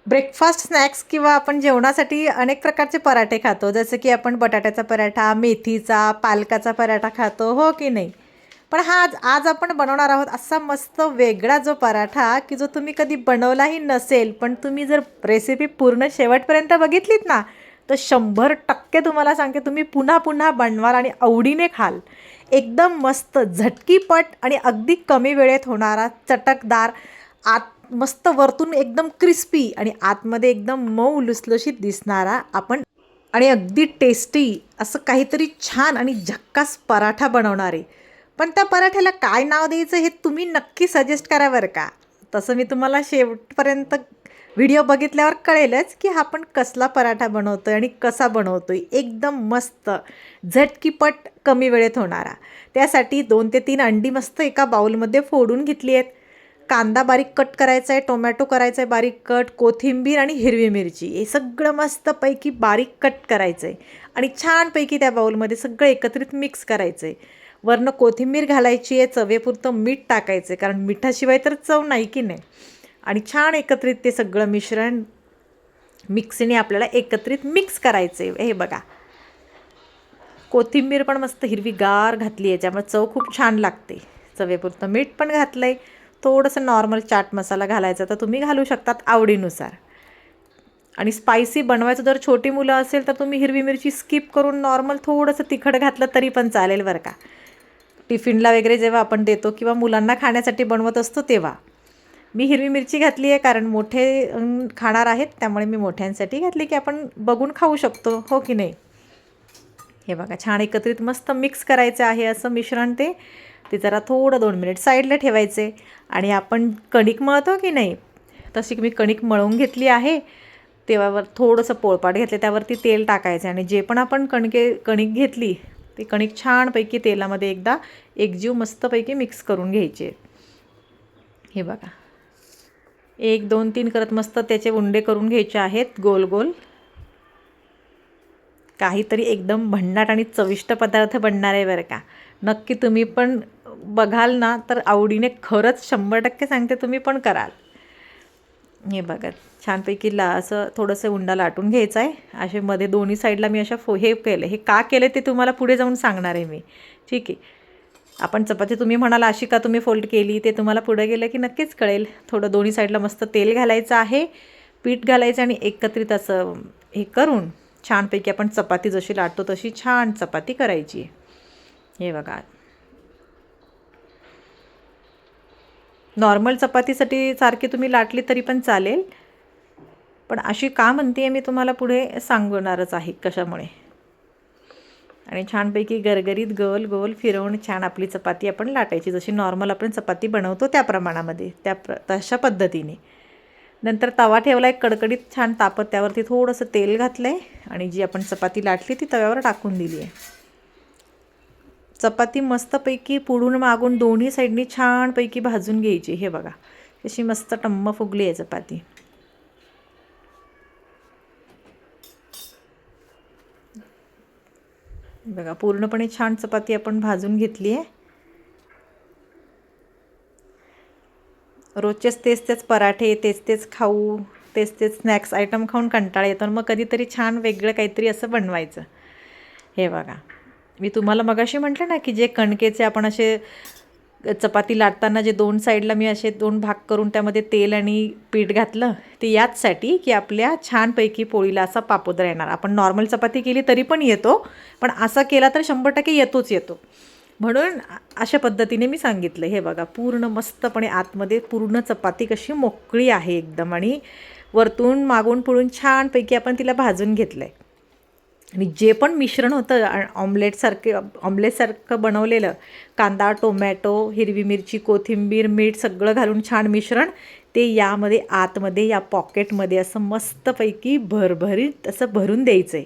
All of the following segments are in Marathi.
ब्रेकफास्ट, स्नॅक्स किंवा आपण जेवणासाठी अनेक प्रकारचे पराठे खातो. जसं की आपण बटाट्याचा पराठा, मेथीचा, पालकाचा पराठा खातो, हो की नाही? पण हा आज आज आपण बनवणार आहोत असा मस्त वेगळा जो पराठा, की जो तुम्ही कधी बनवलाही नसेल, पण तुम्ही जर रेसिपी पूर्ण शेवटपर्यंत बघितलीत ना, तर 100% तुम्हाला सांगते तुम्ही पुन्हा-पुन्हा बनवाल आणि आवडीने खाल. एकदम मस्त झटकीपट आणि अगदी कमी वेळेत होणारा चटकदार, आत मस्त वरतून एकदम क्रिस्पी आणि आतमध्ये एकदम मऊ लुसलुशीत दिसणारा आपण आणि अगदी टेस्टी असं काहीतरी छान आणि झक्कास पराठा बनवणार आहे. पण त्या पराठ्याला काय नाव द्यायचं हे तुम्ही नक्की सजेस्ट करा बरं का. तसं मी तुम्हाला शेवटपर्यंत व्हिडिओ बघितल्यावर कळेलच की हा आपण कसला पराठा बनवतोय आणि कसा बनवतोय. एकदम मस्त झटकीपट कमी वेळेत होणारा. त्यासाठी 2 ते 3 अंडी मस्त एका बाउलमध्ये फोडून घेतली आहेत. कांदा बारीक कट करायचा आहे, टोमॅटो करायचा आहे बारीक कट, कोथिंबीर आणि हिरवी मिरची हे सगळं मस्तपैकी बारीक कट करायचं आहे आणि छानपैकी त्या बाउलमध्ये सगळं एकत्रित मिक्स करायचं आहे. वरनं कोथिंबीर घालायची आहे, चवेपुरतं मीठ टाकायचं आहे कारण मिठाशिवाय तर चव नाही की नाही. आणि छान एकत्रित ते सगळं मिश्रण मिक्सीने आपल्याला एकत्रित मिक्स करायचं आहे. हे बघा, कोथिंबीर पण मस्त हिरवीगार घातली आहे, त्यामुळे चव खूप छान लागते. चवेपुरतं मीठ पण घातलं आहे. थोडंसं नॉर्मल चाट मसाला घालायचा तर तुम्ही घालू शकतात आवडीनुसार. आणि स्पायसी बनवायचं जर छोटी मुलं असेल तर तुम्ही हिरवी मिरची स्किप करून नॉर्मल थोडंसं तिखट घातलं तरी पण चालेल बरं का. टिफिनला वगैरे जेव्हा आपण देतो किंवा मुलांना खाण्यासाठी बनवत असतो तेव्हा. मी हिरवी मिरची घातली आहे कारण मोठे खाणार आहेत, त्यामुळे मी मोठ्यांसाठी घातली की आपण बघून खाऊ शकतो, हो की नाही. हे बघा, छान एकत्रित मस्त मिक्स करायचं आहे असं मिश्रण. ते जरा थोडं 2 मिनिट साईडला ठेवायचे आणि आपण कणिक मळतो की नाही, तशी मी कणिक मळवून घेतली आहे. तेव्हावर थोडंसं पोळपाट घेतलं, त्यावरती तेल टाकायचं आणि जे पण आपण कणिक घेतली ती कणिक छानपैकी तेलामध्ये एकदा एकजीव मस्तपैकी मिक्स करून घ्यायचे. हे बघा, 1 2 3 करत मस्त त्याचे उंडे करून घ्यायचे आहेत गोल गोल. काहीतरी एकदम भन्नाट आणि चविष्ट पदार्थ बनणार आहे बरं का. नक्की तुम्ही पण बघाल ना तर आवडीने, खरंच 100% सांगते तुम्ही पण कराल. हे बघा, छानपैकी असं थोडंसं उंडा लाटून घ्यायचा आहे. असे मध्ये दोन्ही साईडला मी अशा हे केलं. हे का केलं ते तुम्हाला पुढे जाऊन सांगणार आहे मी, ठीक आहे. आपण चपाती तुम्ही म्हणाल अशी का तुम्ही फोल्ड केली, ते तुम्हाला पुढे गेलं की नक्कीच कळेल. थोडं दोन्ही साईडला मस्त तेल घालायचं आहे, पीठ घालायचं आणि एकत्रित असं हे करून छानपैकी आपण चपाती जशी लाटतो तशी छान चपाती करायची. हे बघा, नॉर्मल चपातीसाठी सारखी तुम्ही लाटली तरी पण चालेल, पण अशी का म्हणते आहे मी तुम्हाला पुढे सांगणारच आहे कशामुळे. आणि छानपैकी गरगरीत गोल गोल फिरवून छान आपली चपाती आपण लाटायची, जशी नॉर्मल आपण चपाती बनवतो त्या प्रमाणामध्ये, तशा पद्धतीने. नंतर तवा ठेवला आहे कडकडीत छान तापत, त्यावरती थोडंसं तेल घातलं आहे आणि जी आपण चपाती लाटली ती तव्यावर टाकून दिली आहे. चपाती मस्तपैकी पुढून मागून दोन्ही साईडनी छानपैकी भाजून घ्यायची. हे बघा, कशी मस्त टम्म फुगली आहे चपाती. बघा, पूर्णपणे छान चपाती आपण भाजून घेतली आहे. रोजचेच तेच पराठे, तेच खाऊ, तेच स्नॅक्स आयटम खाऊन कंटाळा येतो, मग कधीतरी छान वेगळं काहीतरी असं बनवायचं. हे बघा, मी तुम्हाला मगाशी म्हटलं ना की जे कणकेचे आपण असे चपाती लाटताना जे 2 साईडला मी असे 2 भाग करून त्यामध्ये तेल आणि पीठ घातलं, ते याचसाठी की आपल्या छानपैकी पोळीला असा पापोदरा येणार. आपण नॉर्मल चपाती केली तरी पण येतो, पण असा केला तर 100% येतो. म्हणून अशा पद्धतीने मी सांगितलं. हे बघा, पूर्ण मस्तपणे आतमध्ये पूर्ण चपाती कशी मोकळी आहे एकदम आणि वरतून मागून पुढून छानपैकी आपण तिला भाजून घेतलं आहे. आणि जे पण मिश्रण होतं ऑमलेटसारखं बनवलेलं, कांदा, टोमॅटो, हिरवी मिरची, कोथिंबीर, मीठ सगळं घालून छान मिश्रण, ते यामध्ये आतमध्ये या पॉकेटमध्ये असं मस्तपैकी भरभरीत असं भरून द्यायचं आहे.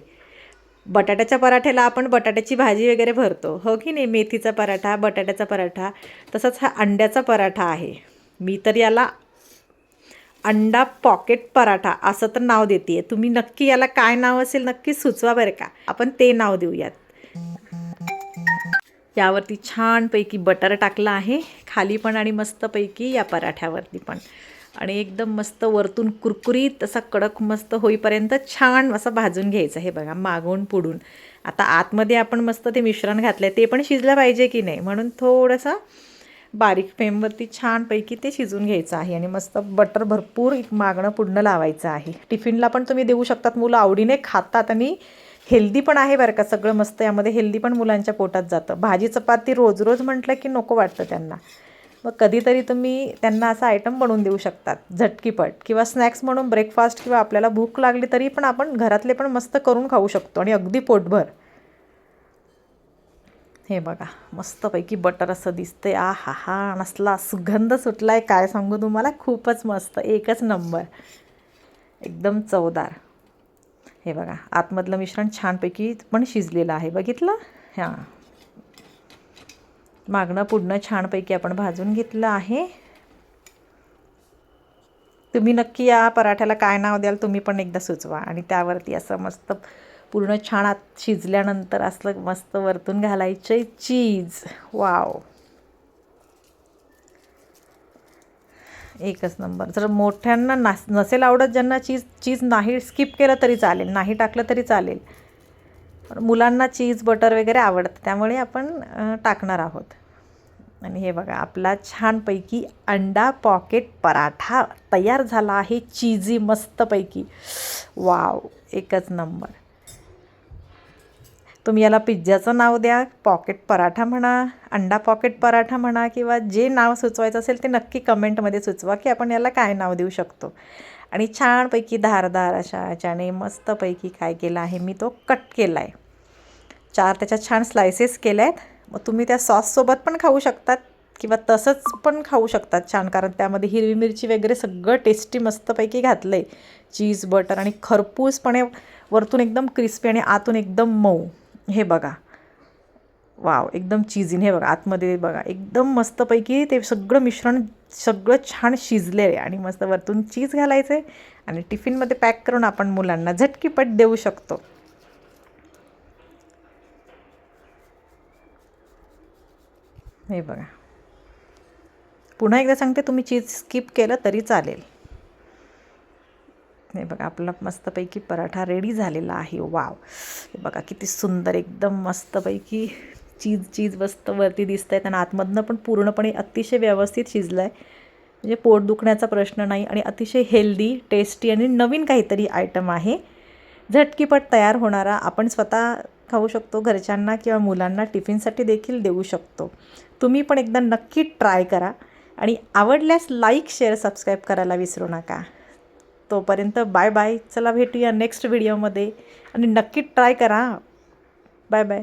बटाट्याच्या पराठ्याला आपण बटाट्याची भाजी वगैरे भरतो, हो की नाही. मेथीचा पराठा, बटाट्याचा पराठा, तसंच हा अंड्याचा पराठा आहे. मी तर याला अंडा पॉकेट पराठा असं तर नाव देते आहे. तुम्ही नक्की याला काय नाव असेल नक्की सुचवा बरं का, आपण ते नाव देऊयात. यावरती छानपैकी बटर टाकलं आहे खाली पण आणि मस्तपैकी या पराठ्यावरती पण. आणि एकदम मस्त वरतून कुरकुरीत असा कडक मस्त होईपर्यंत छान असं भाजून घ्यायचं. हे बघा मागून पुढून. आता आतमध्ये आपण मस्त ते मिश्रण घातलं आहे ते पण शिजलं पाहिजे की नाही, म्हणून थोडंसं बारीक फ्लेमवरती छानपैकी ते शिजून घ्यायचं आहे. आणि मस्त बटर भरपूर मागणं पुढणं लावायचं आहे. टिफिनला पण तुम्ही देऊ शकतात, मुलं आवडीने खातात आणि हेल्दी पण आहे बरं का. सगळं मस्त यामध्ये हेल्दी पण मुलांच्या पोटात जातं. भाजी चपाती रोज रोज म्हटलं की नको वाटतं त्यांना. मग कधीतरी तुम्ही त्यांना असा आयटम बनवून देऊ शकतात झटकीपट, किंवा स्नॅक्स म्हणून ब्रेकफास्ट, किंवा आपल्याला भूक लागली तरी पण आपण घरातले पण मस्त करून खाऊ शकतो आणि अगदी पोटभर. हे बघा मस्तपैकी बटर असं दिसतंय. आ हा हा, नसला सुगंध सुटला आहे काय सांगू तुम्हाला. खूपच मस्त, एकच नंबर, एकदम चवदार. हे बघा आतमधलं मिश्रण छानपैकी पण शिजलेलं आहे, बघितलं. हां, मागणं पुढणं छानपैकी आपण भाजून घेतलं आहे. तुम्ही नक्की या पराठ्याला काय नाव द्याल तुम्ही पण एकदा सुचवा. आणि त्यावरती असं मस्त पूर्ण छान आत शिजल्यानंतर असलं मस्त वरतून घालायचं चीज. वाव, एकच नंबर. जर मोठ्यांना नसेल आवडत, ज्यांना चीज नाही, स्किप केलं तरी चालेल, नाही टाकलं तरी चालेल. पण मुलांना चीज बटर वगैरे आवडतं, त्यामुळे आपण टाकणार आहोत. आणि हे बघा आपला छानपैकी अंडा पॉकेट पराठा तयार झाला आहे, चीजी मस्तपैकी. वाव, एकच नंबर. तुम्ही याला पिझ्झाचं नाव द्या, पॉकेट पराठा म्हणा, अंडा पॉकेट पराठा म्हणा, किंवा जे नाव सुचवायचं असेल ते नक्की कमेंटमध्ये सुचवा की आपण याला काय नाव देऊ शकतो. आणि छानपैकी धारदार अशा याच्याने मस्तपैकी काय केलं आहे मी, तो कट केला आहे. 4 त्याच्या छान स्लायसेस केल्या आहेत. मग तुम्ही त्या सॉससोबत पण खाऊ शकतात किंवा तसंच पण खाऊ शकतात छान, कारण त्यामध्ये हिरवी मिरची वगैरे सगळं टेस्टी मस्तपैकी घातलं आहे. चीज बटर आणि खरपूसपणे वरतून एकदम क्रिस्पी आणि आतून एकदम मऊ. हे बघा, वाव, एकदम चीजीन. हे बघा आतमध्ये बघा एकदम मस्तपैकी ते सगळं मिश्रण सगळं छान शिजले आहे. आणि मस्त वरतून चीज घालायचं आहे आणि टिफिनमध्ये पॅक करून आपण मुलांना झटकीपट देऊ शकतो. हे बघा, पुन्हा एकदा सांगते, तुम्ही चीज स्किप केलं तरी चालेल. हे बघा आपला मस्तपैकी पराठा रेडी झालेला आहे. वाव, हे बघा किती सुंदर, एकदम मस्तपैकी चीज मस्त वरती दिसत आहे, आणि आतमधनं पण पूर्णपणे अतिशय व्यवस्थित शिजलं आहे. म्हणजे पोट दुखण्याचा प्रश्न नाही, आणि अतिशय हेल्दी, टेस्टी आणि नवीन काहीतरी आयटम आहे. झटकीपट तयार होणारा, आपण स्वतः खाऊ शकतो, घरच्यांना किंवा मुलांना टिफिनसाठी देखील देऊ शकतो. तुम्ही पण एकदा नक्की ट्राय करा. आणि आवडल्यास लाईक, शेअर, सबस्क्राईब करायला विसरू नका. तोपर्यंत बाय बाय. चला भेटूया नेक्स्ट व्हिडिओमध्ये, आणि नक्की ट्राय करा. Bye bye.